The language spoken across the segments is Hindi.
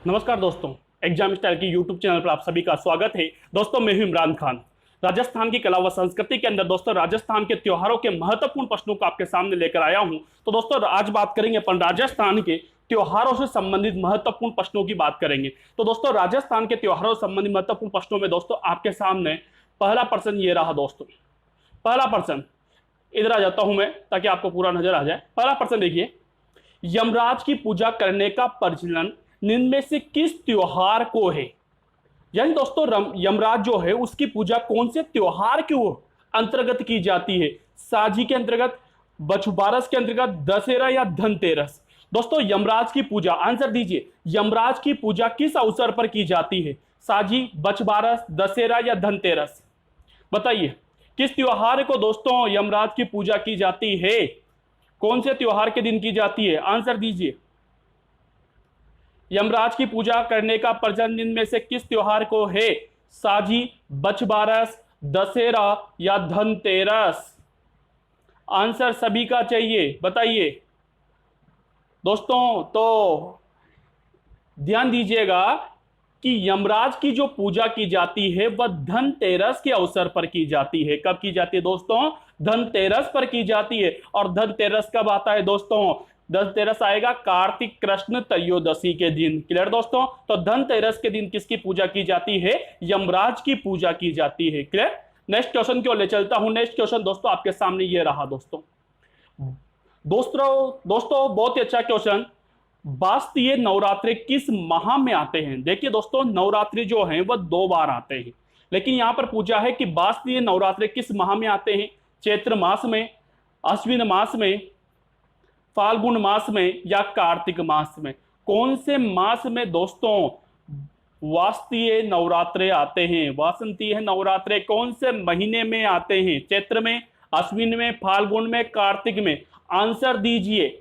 नमस्कार दोस्तों, एग्जाम स्टाइल की यूट्यूब चैनल पर आप सभी का स्वागत है। दोस्तों मैं हूं इमरान खान। राजस्थान की कला व संस्कृति के अंदर दोस्तों राजस्थान के त्योहारों के महत्वपूर्ण प्रश्नों को आपके सामने लेकर आया हूं। तो दोस्तों आज बात करेंगे अपन राजस्थान के त्योहारों से संबंधित महत्वपूर्ण प्रश्नों की बात करेंगे। तो दोस्तों राजस्थान के त्योहारों से संबंधित महत्वपूर्ण प्रश्नों में दोस्तों आपके सामने पहला प्रश्न ये रहा। दोस्तों पहला प्रश्न, इधर आ जाता हूं मैं ताकि आपको पूरा नजर आ जाए। पहला प्रश्न देखिए, यमराज की पूजा करने का प्रचलन निम्न में से किस त्योहार को है? यानी दोस्तों यमराज जो है उसकी पूजा कौन से त्योहार के अंतर्गत की जाती है? साजी के अंतर्गत, बछबारस के अंतर्गत, दशहरा या धनतेरस? दोस्तों यमराज की पूजा, आंसर दीजिए, यमराज की पूजा किस अवसर पर की जाती है? साजी, बछबारस, दशहरा या धनतेरस? बताइए किस त्योहार को दोस्तों यमराज की पूजा की जाती है? कौन से त्योहार के दिन की जाती है? आंसर दीजिए। यमराज की पूजा करने का प्रचलन दिन में से किस त्योहार को है? साजी, बछबारस, दशहरा या धनतेरस? आंसर सभी का चाहिए, बताइए दोस्तों। तो ध्यान दीजिएगा कि यमराज की जो पूजा की जाती है वह धनतेरस के अवसर पर की जाती है। कब की जाती है दोस्तों? धनतेरस पर की जाती है। और धनतेरस कब आता है दोस्तों? धनतेरस आएगा कार्तिक कृष्ण त्रयोदशी के दिन। क्लियर दोस्तों? तो धनतेरस के दिन किसकी पूजा की जाती है? यमराज की पूजा की जाती है। क्लियर? नेक्स्ट क्वेश्चन की ओर ले चलता हूं। नेक्स्ट क्वेश्चन दोस्तों आपके सामने ये रहा। दोस्तों दोस्तों बहुत ही अच्छा क्वेश्चन, शास्त्रीय नवरात्रि किस माह में आते हैं? देखिए दोस्तों नवरात्रि जो है वह 2 बार आते हैं, लेकिन यहां पर पूछा है कि शास्त्रीय नवरात्रि किस माह में आते हैं? चैत्र मास में, अश्विन मास में, फाल्गुन मास में या कार्तिक मास में? कौन से मास में दोस्तों वास्तीय नवरात्रे आते हैं? वासंतीय नवरात्रे कौन से महीने में आते हैं? चैत्र में, अश्विन में, फाल्गुन में, कार्तिक में? आंसर दीजिए,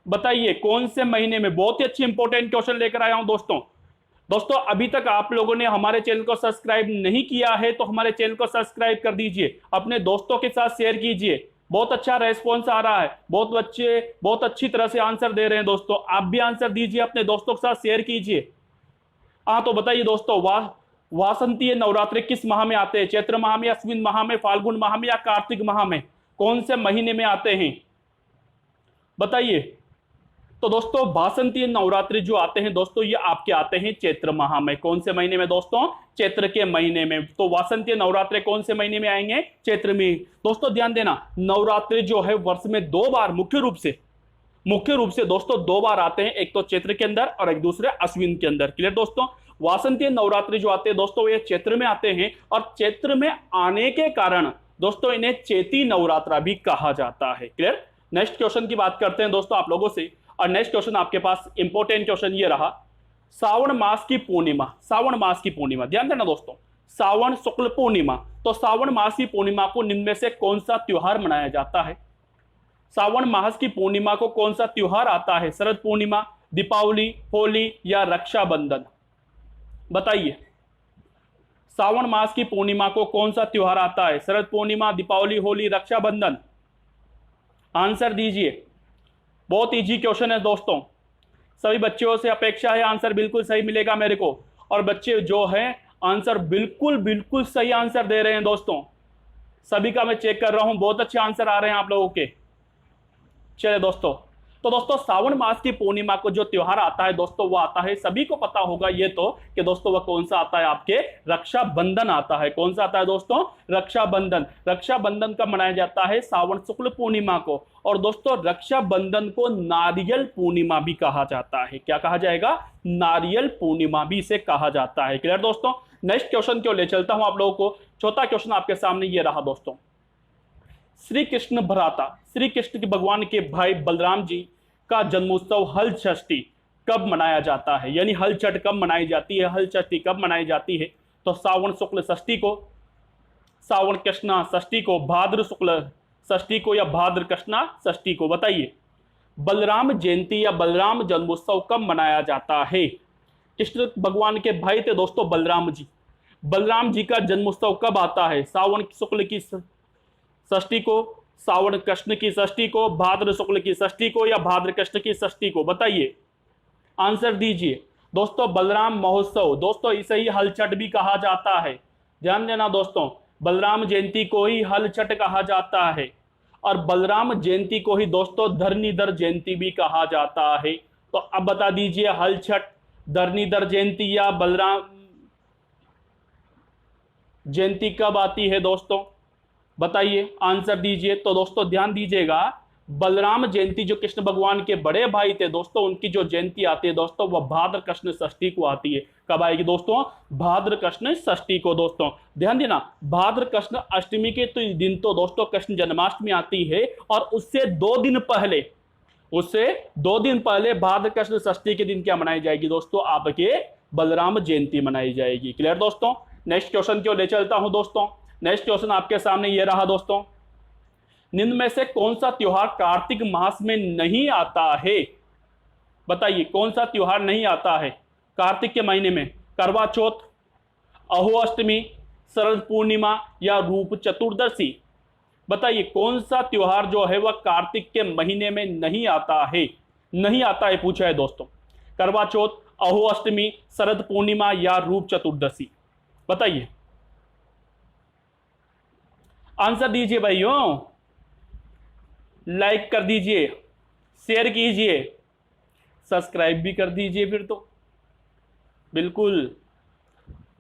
बताइए कौन से महीने में। बहुत ही अच्छी इंपॉर्टेंट क्वेश्चन लेकर आया हूं दोस्तों अभी तक आप लोगों ने हमारे चैनल को सब्सक्राइब नहीं किया है तो हमारे चैनल को सब्सक्राइब कर दीजिए, अपने दोस्तों के साथ शेयर कीजिए। बहुत अच्छा रेस्पॉन्स आ रहा है, बहुत बच्चे बहुत अच्छी तरह से आंसर दे रहे हैं। दोस्तों आप भी आंसर दीजिए, अपने दोस्तों के साथ शेयर कीजिए। हाँ तो बताइए दोस्तों, वासंतीय नवरात्रि किस माह में आते हैं? चैत्र माह में, अश्विन माह में, फाल्गुन माह में या कार्तिक माह में? कौन से महीने में आते हैं बताइए। तो दोस्तों वासंतीय नवरात्रि जो आते हैं दोस्तों ये आपके आते हैं चैत्र माह में। कौन से महीने में दोस्तों? चैत्र के महीने में। तो वासंतीय नवरात्रि कौन से महीने में आएंगे? चैत्र में। दोस्तों ध्यान देना, नवरात्रि जो है वर्ष में 2 बार मुख्य रूप से दोस्तों 2 बार आते हैं, एक तो चैत्र के अंदर और एक दूसरे अश्विन के अंदर। क्लियर दोस्तों? वासंतीय नवरात्रि जो आते हैं दोस्तों ये चैत्र में आते हैं, और चैत्र में आने के कारण दोस्तों इन्हें चैती नवरात्रा भी कहा जाता है। क्लियर? नेक्स्ट क्वेश्चन की बात करते हैं दोस्तों आप लोगों से। और नेक्स्ट क्वेश्चन आपके पास इंपॉर्टेंट क्वेश्चन ये रहा, श्रावण मास की पूर्णिमा। श्रावण मास की पूर्णिमा ध्यान देना दोस्तों, श्रावण शुक्ल पूर्णिमा। तो श्रावण मास की पूर्णिमा को निम्न में से कौन सा त्योहार मनाया जाता है? श्रावण मास की पूर्णिमा को कौन सा त्योहार आता है? शरद पूर्णिमा, दीपावली, होली या रक्षाबंधन? बताइए श्रावण मास की पूर्णिमा को कौन सा त्योहार आता है? शरद पूर्णिमा, दीपावली, होली, रक्षाबंधन? आंसर दीजिए। बहुत इजी क्वेश्चन है दोस्तों, सभी बच्चों से अपेक्षा है आंसर बिल्कुल सही मिलेगा मेरे को। और बच्चे जो है आंसर बिल्कुल सही आंसर दे रहे हैं दोस्तों, सभी का मैं चेक कर रहा हूं, बहुत अच्छे आंसर आ रहे हैं आप लोगों के। चलिए दोस्तों, तो दोस्तों श्रावण मास की पूर्णिमा को जो त्योहार आता है दोस्तों वो आता है, सभी को पता होगा ये तो कि दोस्तों वह कौन सा आता है? आपके रक्षाबंधन आता है। कौन सा आता है दोस्तों? रक्षाबंधन। रक्षाबंधन कब मनाया जाता है? श्रावण शुक्ल पूर्णिमा को। और दोस्तों रक्षाबंधन को नारियल पूर्णिमा भी कहा जाता है। क्या कहा जाएगा? नारियल पूर्णिमा भी इसे कहा जाता है। क्लियर दोस्तों? नेक्स्ट क्वेश्चन क्यों ले चलता हूं आप लोगों को। चौथा क्वेश्चन आपके सामने ये रहा दोस्तों, श्री कृष्ण भ्राता, श्री कृष्ण के भगवान के भाई बलराम जी का जन्मोत्सव हल षष्ठी कब मनाया जाता है? यानी हल छठ कब मनाई जाती है? हल षष्ठी कब मनाई जाती है? तो श्रावण शुक्ल षष्ठी को, श्रावण कृष्णा षष्ठी को, भाद्र शुक्ल षष्ठी को या भाद्र कृष्णा षष्ठी को? बताइए बलराम जयंती या बलराम जन्मोत्सव कब मनाया जाता है? कृष्ण भगवान के भाई थे दोस्तों बलराम जी। बलराम जी का जन्मोत्सव कब आता है? श्रावण शुक्ल की षष्ठी को, श्रावण कृष्ण की षष्ठी को, भाद्र शुक्ल की षष्ठी को या भाद्र कृष्ण की षष्ठी को? बताइए आंसर दीजिए। दोस्तों बलराम महोत्सव, दोस्तों इसे ही हलचट भी कहा जाता है। ध्यान देना दोस्तों, बलराम जयंती को ही हलचट कहा जाता है और बलराम जयंती को ही दोस्तों धरणीधर जयंती भी कहा जाता है। तो अब बता दीजिए, हलचट, धरणीधर जयंती या बलराम जयंती कब आती है दोस्तों? बताइए, आंसर दीजिए। तो दोस्तों ध्यान दीजिएगा, बलराम जयंती जो कृष्ण भगवान के बड़े भाई थे दोस्तों, उनकी जो जयंती आती है दोस्तों, वह भाद्र कृष्ण षष्ठी को आती है। कब आएगी दोस्तों? भाद्र कृष्ण षष्ठी को। दोस्तों ध्यान देना, भाद्र कृष्ण अष्टमी के दिन तो दोस्तों कृष्ण जन्माष्टमी आती है और उससे 2 दिन पहले भाद्र कृष्ण षष्ठी के दिन क्या मनाई जाएगी दोस्तों? आपके बलराम जयंती मनाई जाएगी। क्लियर दोस्तों? नेक्स्ट क्वेश्चन क्यों ले चलता हूं दोस्तों। नेक्स्ट क्वेश्चन आपके सामने ये रहा दोस्तों, निम्न में से कौन सा त्योहार कार्तिक मास में नहीं आता है? बताइए, कौन सा त्योहार नहीं आता है कार्तिक के महीने में? करवा चौथ, अहो अष्टमी, शरद पूर्णिमा या रूप चतुर्दशी? बताइए, कौन सा त्योहार जो है वह कार्तिक के महीने में नहीं आता है? नहीं आता है पूछा है दोस्तों। करवा चौथ, अहो अष्टमी, शरद पूर्णिमा या रूप चतुर्दशी? बताइए, आंसर दीजिए भाइयों। लाइक कर दीजिए, शेयर कीजिए, सब्सक्राइब भी कर दीजिए फिर तो। बिल्कुल,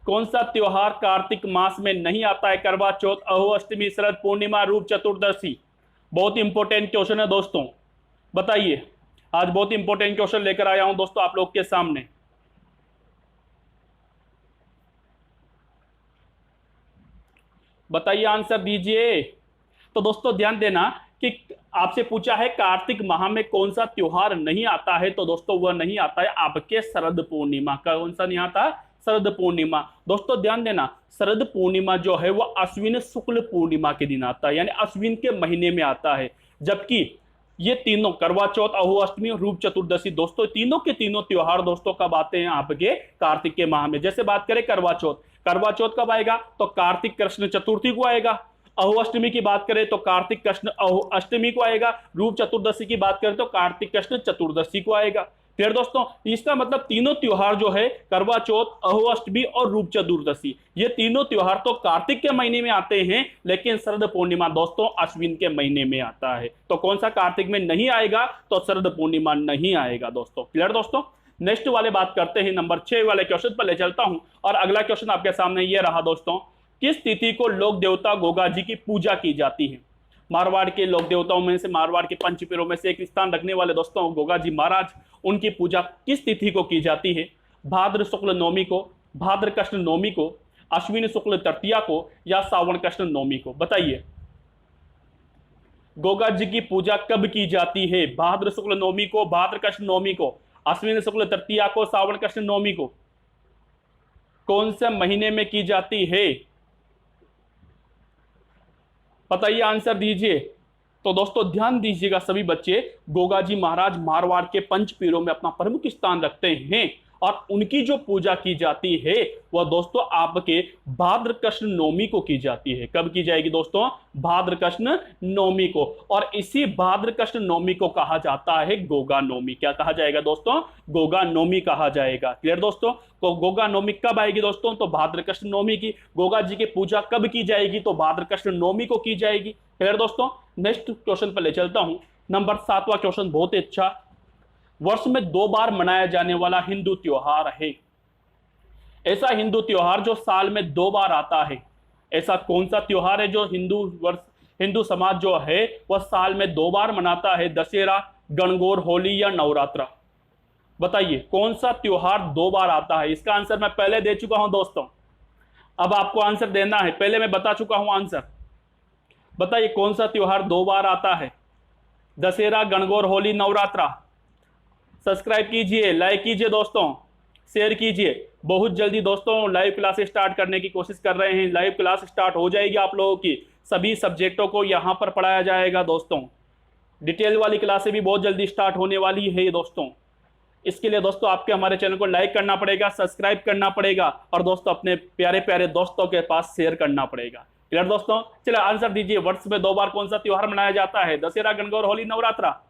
कौन सा त्योहार कार्तिक मास में नहीं आता है? करवा चौथ, अहो अष्टमी, शरद पूर्णिमा, रूप चतुर्दशी? बहुत इंपॉर्टेंट क्वेश्चन है दोस्तों। बताइए, आज बहुत इंपॉर्टेंट क्वेश्चन लेकर आया हूं दोस्तों आप लोग के सामने। बताइए, आंसर दीजिए। तो दोस्तों ध्यान देना कि आपसे पूछा है कार्तिक माह में कौन सा त्योहार नहीं आता है, तो दोस्तों वह नहीं आता है आपके शरद पूर्णिमा। कौन सा नहीं आता? शरद पूर्णिमा। दोस्तों ध्यान देना, शरद पूर्णिमा जो है वह अश्विन शुक्ल पूर्णिमा के दिन आता है, यानी अश्विन के महीने में आता है। जबकि ये तीनों, करवा चौथ, अहो अष्टमी और रूप चतुर्दशी, दोस्तों तीनों के तीनों त्योहार दोस्तों कब आते हैं? आपके कार्तिक के माह में। जैसे बात करें करवा चौथ, करवा चौथ कब आएगा? तो कार्तिक कृष्ण चतुर्थी को आएगा। अहो अष्टमी की बात करें तो कार्तिक कृष्ण अहो अष्टमी को आएगा। रूप चतुर्दशी की बात करें तो कार्तिक कृष्ण चतुर्दशी को आएगा। फिर दोस्तों इसका मतलब तीनों त्योहार जो है, करवा चौथ, अहो अष्टमी और रूप चतुर्दशी, ये तीनों त्योहार तो कार्तिक के महीने में आते हैं, लेकिन शरद पूर्णिमा दोस्तों अश्विन के महीने में आता है। तो कौन सा कार्तिक में नहीं आएगा? तो शरद पूर्णिमा नहीं आएगा दोस्तों। क्लियर दोस्तों? नेक्स्ट वाले बात करते हैं, नंबर 6 वाले क्वेश्चन पर ले चलता हूं और अगला क्वेश्चन आपके सामने ये रहा दोस्तों, किस तिथि को लोक देवता गोगा जी की पूजा की जाती है? मारवाड़ के लोक देवताओं में से, मारवाड़ के पंचपीरों में से एक स्थान रखने वाले दोस्तों गोगा जी महाराज, उनकी पूजा किस तिथि को की जाती है? भाद्र शुक्ल नवमी को, भाद्र कृष्ण नवमी को, अश्विन शुक्ल तृतीया को या सावन कृष्ण नवमी को? बताइए, गोगा जी की पूजा कब की जाती है? भाद्र शुक्ल नवमी को, भाद्र कृष्ण नवमी को, अश्विन शुक्ल तृतीया को, सावन कृष्ण नवमी को? कौन से महीने में की जाती है? बताइए, आंसर दीजिए। तो दोस्तों ध्यान दीजिएगा सभी बच्चे, गोगा जी महाराज मारवाड़ के पंचपीरों में अपना प्रमुख स्थान रखते हैं और उनकी जो पूजा की जाती है वह दोस्तों आपके भाद्र कृष्ण नवमी को की जाती है। कब की जाएगी दोस्तों? भाद्र कृष्ण नवमी को। और इसी भाद्र कृष्ण नवमी को कहा जाता है गोगा नवमी। क्या कहा जाएगा दोस्तों? गोगा नवमी कहा जाएगा। क्लियर दोस्तों? तो गोगा नवमी कब आएगी दोस्तों? तो भाद्र कृष्ण नवमी की। गोगा जी की पूजा कब की जाएगी? तो भाद्र कृष्ण नवमी को की जाएगी। क्लियर दोस्तों? नेक्स्ट क्वेश्चन पर ले चलता हूं, नंबर 7वां क्वेश्चन बहुत ही अच्छा। वर्ष में 2 बार मनाया जाने वाला हिंदू त्योहार है। ऐसा हिंदू त्योहार जो साल में 2 बार आता है, ऐसा कौन सा त्योहार है जो हिंदू समाज जो है वह साल में 2 बार मनाता है? दशहरा, गणगौर, होली या नवरात्रा? बताइए, कौन सा त्योहार 2 बार आता है? इसका आंसर मैं पहले दे चुका हूं दोस्तों, अब आपको आंसर देना है। पहले मैं बता चुका हूं आंसर। बताइए, कौन सा त्योहार 2 बार आता है? दशहरा, गणगौर, होली, नवरात्रा? सब्सक्राइब कीजिए, लाइक कीजिए दोस्तों, शेयर कीजिए। बहुत जल्दी दोस्तों लाइव क्लासेस स्टार्ट करने की कोशिश कर रहे हैं। लाइव क्लास स्टार्ट हो जाएगी आप लोगों की, सभी सब्जेक्टों को यहां पर पढ़ाया जाएगा दोस्तों। डिटेल वाली क्लासें भी बहुत जल्दी स्टार्ट होने वाली है दोस्तों। इसके लिए दोस्तों आपके हमारे चैनल को लाइक करना पड़ेगा, सब्सक्राइब करना पड़ेगा और दोस्तों अपने प्यारे प्यारे दोस्तों के पास शेयर करना पड़ेगा। क्लियर दोस्तों? चलिए आंसर दीजिए, वर्ष में 2 बार कौन सा त्योहार मनाया जाता है? दशहरा, गणगौर, होली, नवरात्रा?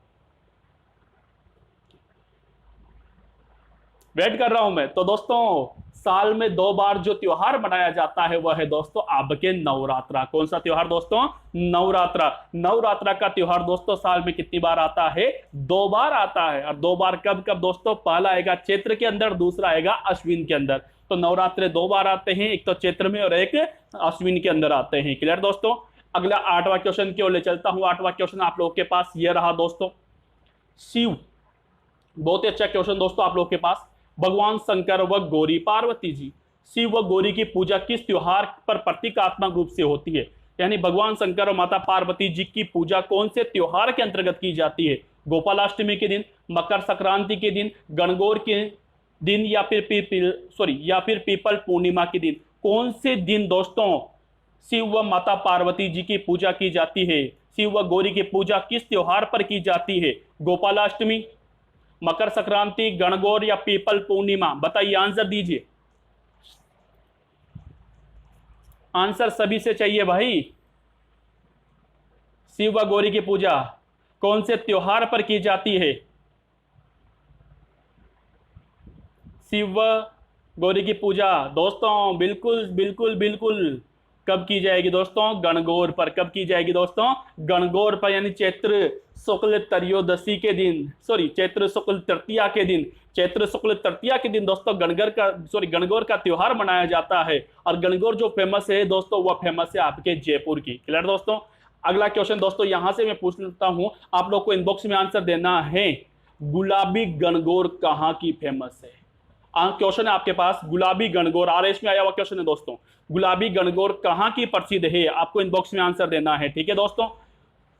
वेट कर रहा हूं मैं। तो दोस्तों साल में 2 बार जो त्योहार मनाया जाता है वह है दोस्तों आपके नवरात्रा। कौन सा त्योहार दोस्तों? नवरात्रा। नवरात्रा का त्योहार दोस्तों साल में कितनी बार आता है? 2 बार आता है। और 2 बार कब कब दोस्तों? पहला आएगा चैत्र के अंदर, दूसरा आएगा अश्विन के अंदर। तो नवरात्रे 2 बार आते हैं, एक तो चैत्र में और एक अश्विन के अंदर आते हैं। क्लियर दोस्तों? अगला 8वां क्वेश्चन की ओर ले चलता हूं। 8वां क्वेश्चन आप लोगों के पास ये रहा दोस्तों। शिव, बहुत ही अच्छा क्वेश्चन दोस्तों आप लोगों के पास। भगवान शंकर व गौरी पार्वती जी, शिव व गौरी की पूजा किस त्योहार पर प्रतीकात्मक रूप से होती है? यानी भगवान शंकर और माता पार्वती जी की पूजा कौन से त्योहार के अंतर्गत की जाती है? गोपालाष्टमी के दिन, मकर संक्रांति के दिन, गणगौर के दिन, या फिर पीपल पूर्णिमा के दिन? कौन से दिन दोस्तों शिव व माता पार्वती जी की पूजा की जाती है? शिव व गौरी की पूजा किस त्योहार पर की जाती है? गोपालाष्टमी, मकर संक्रांति, गणगौर या पीपल पूर्णिमा? बताइए, आंसर दीजिए। आंसर सभी से चाहिए भाई। शिव व गौरी की पूजा कौन से त्योहार पर की जाती है? शिव व गौरी की पूजा दोस्तों बिल्कुल बिल्कुल बिल्कुल कब की जाएगी दोस्तों? गणगौर पर। कब की जाएगी दोस्तों? गणगौर पर, यानी चैत्र शुक्ल त्रयोदशी के दिन, चैत्र शुक्ल तृतीया के दिन। चैत्र शुक्ल तृतीया के दिन दोस्तों गणगौर का त्योहार मनाया जाता है। और गणगौर जो फेमस है दोस्तों, वह फेमस है आपके जयपुर की। क्लियर दोस्तों? अगला क्वेश्चन दोस्तों यहां से मैं पूछ लेता हूं, आप लोग को इनबॉक्स में आंसर देना है। गुलाबी गणगौर कहां की फेमस है? क्वेश्चन है आपके पास, गुलाबी गणगौर, आरएस में आया हुआ क्वेश्चन है दोस्तों। गुलाबी गणगौर कहां की प्रसिद्ध है? आपको इनबॉक्स में आंसर देना है। ठीक है दोस्तों,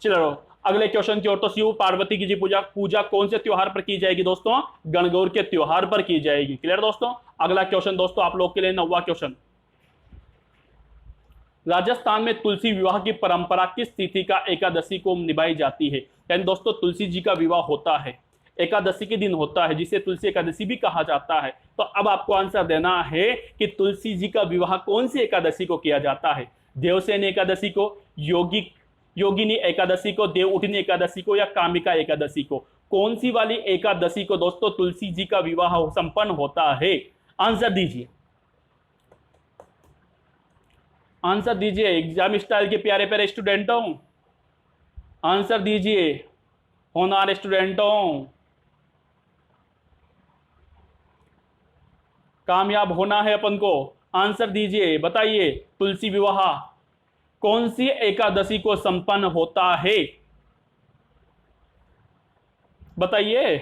चलो अगले क्वेश्चन की ओर। तो शिव पार्वती की जी पूजा कौन से त्योहार पर की जाएगी दोस्तों? गणगौर के त्योहार पर की जाएगी। क्लियर दोस्तों? अगला क्वेश्चन दोस्तों आप लोग के लिए 9वां क्वेश्चन। राजस्थान में तुलसी विवाह की परंपरा किस तिथि का एकादशी को निभाई जाती है? यानी दोस्तों तुलसी जी का विवाह होता है एकादशी के दिन होता है, जिसे तुलसी एकादशी भी कहा जाता है। तो अब आपको आंसर देना है कि तुलसी जी का विवाह कौन सी एकादशी को किया जाता है? देवसेनी एकादशी को, योगिनी एकादशी को, देवउठनी एकादशी को, या कामिका एकादशी को? कौन सी वाली एकादशी को दोस्तों तुलसी जी का विवाह संपन्न होता है? आंसर दीजिए, आंसर दीजिए एग्जाम स्टाइल के प्यारे प्यारे स्टूडेंटों, आंसर दीजिए होनहार स्टूडेंटों। कामयाब होना है अपन को, आंसर दीजिए, बताइए तुलसी विवाह कौन सी एकादशी को संपन्न होता है? बताइए।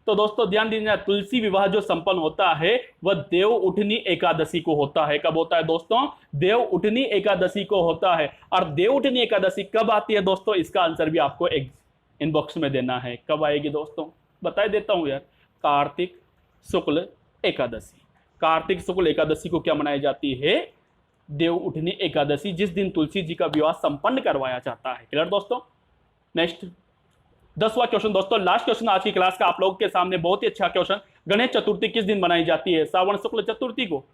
तो दोस्तों ध्यान दीजिए, तुलसी विवाह जो संपन्न होता है वह देव उठनी एकादशी को होता है। कब होता है दोस्तों? देव उठनी एकादशी को होता है। और देव उठनी एकादशी कब आती है दोस्तों? इसका आंसर भी आपको इनबॉक्स में देना है। कब आएगी दोस्तों? बता देता हूं यार, कार्तिक शुक्ल एकादशी। कार्तिक शुक्ल एकादशी को क्या मनाई जाती है? देव उठनी एकादशी, जिस दिन तुलसी जी का विवाह संपन्न करवाया जाता है। क्लियर दोस्तों? नेक्स्ट 10वां क्वेश्चन दोस्तों, लास्ट क्वेश्चन आज की क्लास का आप लोगों के सामने, बहुत ही अच्छा क्वेश्चन। गणेश चतुर्थी किस दिन मनाई जाती है? श्रावण शुक्ल चतुर्थी को,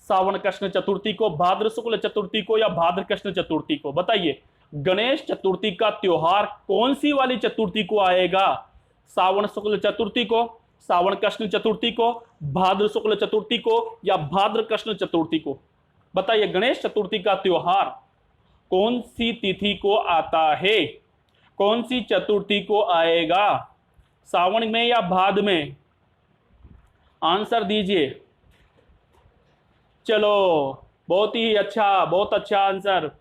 श्रावण कृष्ण चतुर्थी को, भाद्र शुक्ल चतुर्थी को, या भाद्र कृष्ण चतुर्थी को? बताइए गणेश चतुर्थी का त्योहार कौन सी वाली चतुर्थी को आएगा? श्रावण शुक्ल चतुर्थी को, श्रावण कृष्ण चतुर्थी को, भाद्र शुक्ल चतुर्थी को, या भाद्र कृष्ण चतुर्थी को? बताइए गणेश चतुर्थी का त्योहार कौन सी तिथि को आता है? कौन सी चतुर्थी को आएगा? श्रावण में या भाद्र में? आंसर दीजिए। चलो बहुत ही अच्छा, बहुत अच्छा आंसर,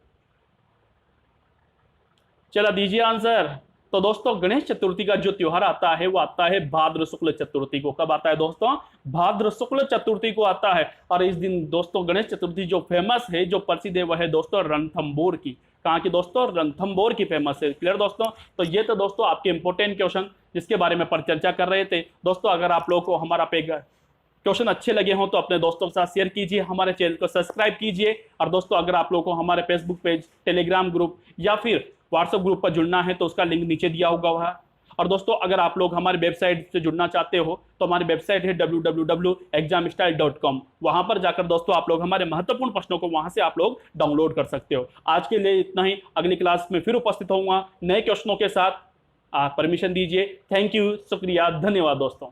चला दीजिए आंसर। तो दोस्तों गणेश चतुर्थी का जो त्योहार आता है वो आता है भाद्र शुक्ल चतुर्थी को। कब आता है दोस्तों? भाद्र शुक्ल चतुर्थी को आता है। और इस दिन दोस्तों गणेश चतुर्थी जो फेमस है, जो प्रसिद्ध है, वह है दोस्तों रणथंभौर की। कहाँ की दोस्तों? रणथंभौर की फेमस है। क्लियर दोस्तों? तो ये तो दोस्तों आपके इंपॉर्टेंट क्वेश्चन जिसके बारे में पर चर्चा कर रहे थे। दोस्तों अगर आप लोगों को हमारा क्वेश्चन अच्छे लगे हों तो अपने दोस्तों के साथ शेयर कीजिए, हमारे चैनल को सब्सक्राइब कीजिए। और दोस्तों अगर आप लोगों को हमारे फेसबुक पेज, टेलीग्राम ग्रुप या फिर व्हाट्सएप ग्रुप पर जुड़ना है तो उसका लिंक नीचे दिया होगा वह। और दोस्तों अगर आप लोग हमारी वेबसाइट से जुड़ना चाहते हो तो हमारी वेबसाइट है www.examstyle.com। वहां पर जाकर दोस्तों आप लोग हमारे महत्वपूर्ण प्रश्नों को वहां से आप लोग डाउनलोड कर सकते हो। आज के लिए इतना ही, अगली क्लास में फिर उपस्थित होऊंगा नए क्वेश्चनों के साथ। आप परमिशन दीजिए। थैंक यू, शुक्रिया, धन्यवाद दोस्तों।